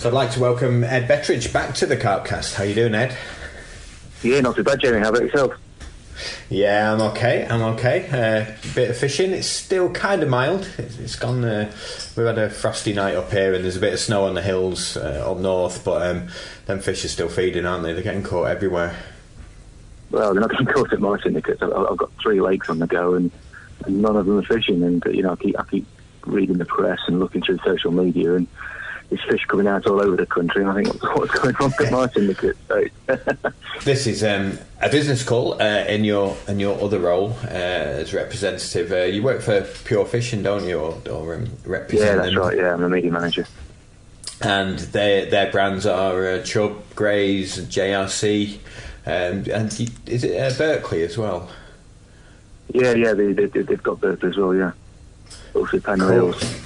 So I'd like to welcome Ed Betteridge back to the Carp Cast. How you doing, Ed? Yeah, not too bad, Jamie. How about yourself? Yeah, I'm okay. Bit of fishing. It's still kind of mild. It's gone. We've had a frosty night up here, and there's a bit of snow on the hills up north. But them fish are still feeding, aren't they? They're getting caught everywhere. Well, they're not getting caught at my syndicates. I've got 3 lakes on the go, and none of them are fishing. And I keep reading the press and looking through social media, and there's fish coming out all over the country. And I think what's going on at my syndicate? So. This is a business call in your other role as representative. You work for Pure Fishing, don't you, or represent? Yeah, that's right. Yeah, I'm the media manager. And their brands are Chub Greys, JRC, and is it Berkeley as well? Yeah, they've got Berkeley as well. Yeah, also Penrose. Cool.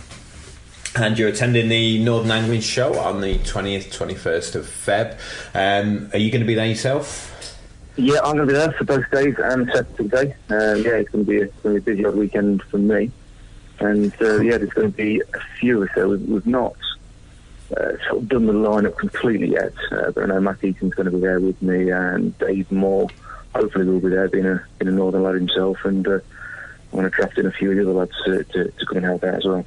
And you're attending the Northern Angling Show on the 20th, 21st of Feb. Are you going to be there yourself? Yeah, I'm going to be there for both days and Saturday. It's going to be a busy odd weekend for me. And there's going to be a few or so. We've not sort of done the lineup completely yet, but I know Matt Eaton's going to be there with me, and Dave Moore hopefully will be there, being a Northern lad himself. And I'm going to draft in a few of the other lads to come and help out as well.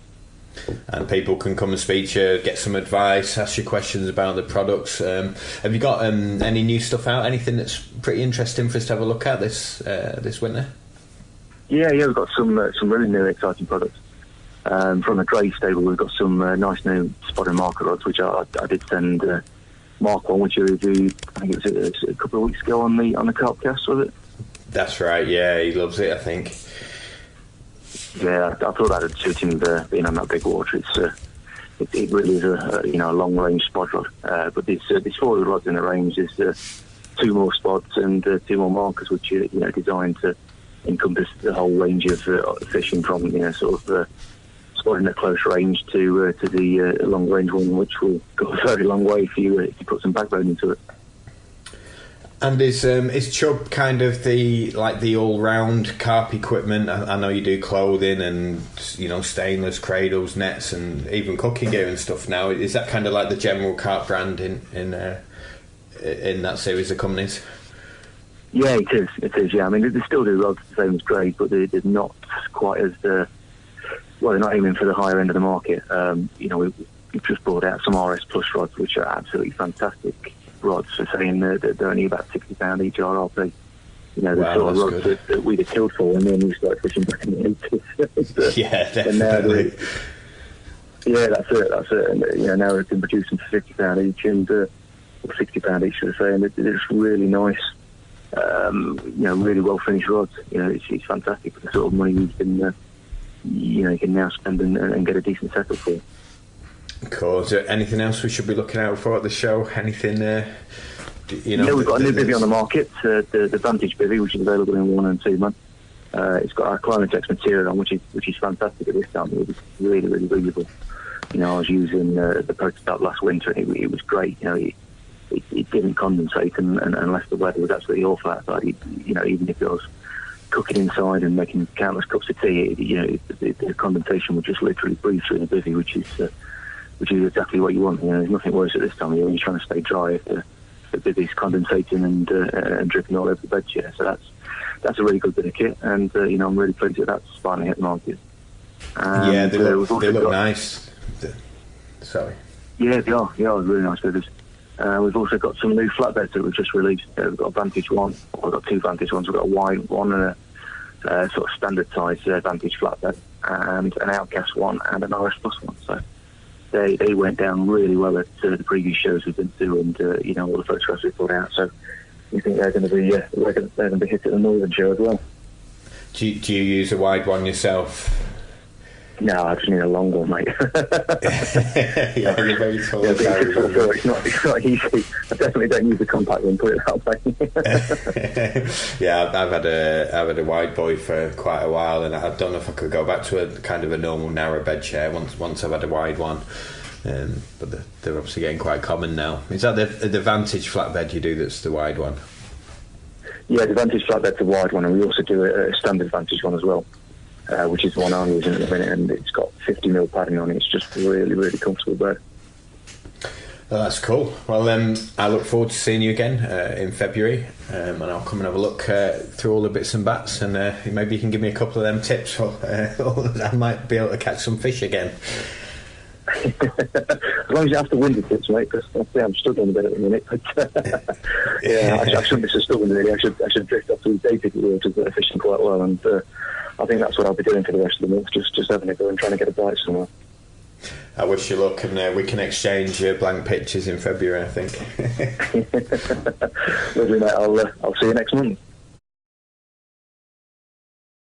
And people can come and speak to you, get some advice, ask you questions about the products. Have you got any new stuff out? Anything that's pretty interesting for us to have a look at this winter? Yeah, we've got some really new exciting products. From the Grey stable, we've got some nice new spot and marker rods, which I did send Mark one, which you reviewed. I think it was a couple of weeks ago on the Carp Cast, was it? That's right. Yeah, he loves it, I think. Yeah, I thought that would suit him being on that big water. It really is a long range spot rod. But there's 4 rods in the range. There's 2 more spots and 2 more markers, which are designed to encompass the whole range of fishing from spotting at close range to the long range one, which will go a very long way if you put some backbone into it. And is Chub kind of the all-round carp equipment? I know you do clothing and stainless cradles, nets, and even cooking gear and stuff now. Is that kind of like the general carp brand in that series of companies? Yeah, it is. Yeah, I mean they still do rods the same as Greys, but they're not quite as they're not aiming for the higher end of the market. We've just brought out some RS Plus rods, which are absolutely fantastic rods, for saying they're only about £60 each RRP. The sort of rods that we'd have killed for when we started fishing back in the 80s. Yeah, definitely. That's it. And now we can produce them for £50 each or £60 each, should I say, and they're just really nice, really well finished rods. It's fantastic for the sort of money you can now spend and get a decent setup for. Cool. Is there anything else we should be looking out for at the show? Anything? Yeah, we've got a new bivvy on the market, the Vantage bivvy, which is available in 1 and 2 months. It's got our Climatex material on, which is fantastic at this time. It was really, really breathable. I was using the prototype last winter, and it was great. It didn't condensate unless the weather was absolutely awful outside. Even if it was cooking inside and making countless cups of tea, the condensation would just literally breathe through the bivvy, which is exactly what you want. There's nothing worse at this time of year when you're trying to stay dry if the bivvy's condensating and dripping all over the bed chair. So that's a really good bit of kit, and I'm really pleased that that's finally hit the market. Yeah, they look nice. Sorry. Yeah, they are. Yeah, really nice bivvies. We've also got some new flatbeds that we've just released. We've got a Vantage one. We've got 2 Vantage ones. We've got a wide one and a sort of standard size Vantage flatbed, and an Outcast one and an RS Plus one. So they went down really well at the previous shows we've been to, and all the photographs we put out. So we think they're going to be hit at the Northern show as well. Do you use a wide one yourself? No, I just need a long one, mate. Yeah, you're very tall. It's not easy. I definitely don't use a compact one, put it that way. Yeah, I've had a wide boy for quite a while, and I don't know if I could go back to a kind of a normal narrow bed chair once I've had a wide one. But they're obviously getting quite common now. Is that the Vantage flatbed you do that's the wide one? Yeah, the Vantage flatbed's the wide one, and we also do a standard Vantage one as well. Which is the one I'm using at the minute, and it's got 50mm padding on it. It's just really, really comfortable bed. Well, that's cool. Well, I look forward to seeing you again in February, and I'll come and have a look through all the bits and bats, and maybe you can give me a couple of them tips, or I might be able to catch some fish again. As long as you have to win the tips, mate, because I'm struggling a bit at the minute. But I shouldn't be so stubborn really. I should drift up to the day ticket waters that are fishing quite well, and I think that's what I'll be doing for the rest of the month. Just having a go and trying to get a bite somewhere. I wish you luck, and we can exchange blank pictures in February, I think. Lovely, mate. I'll see you next month.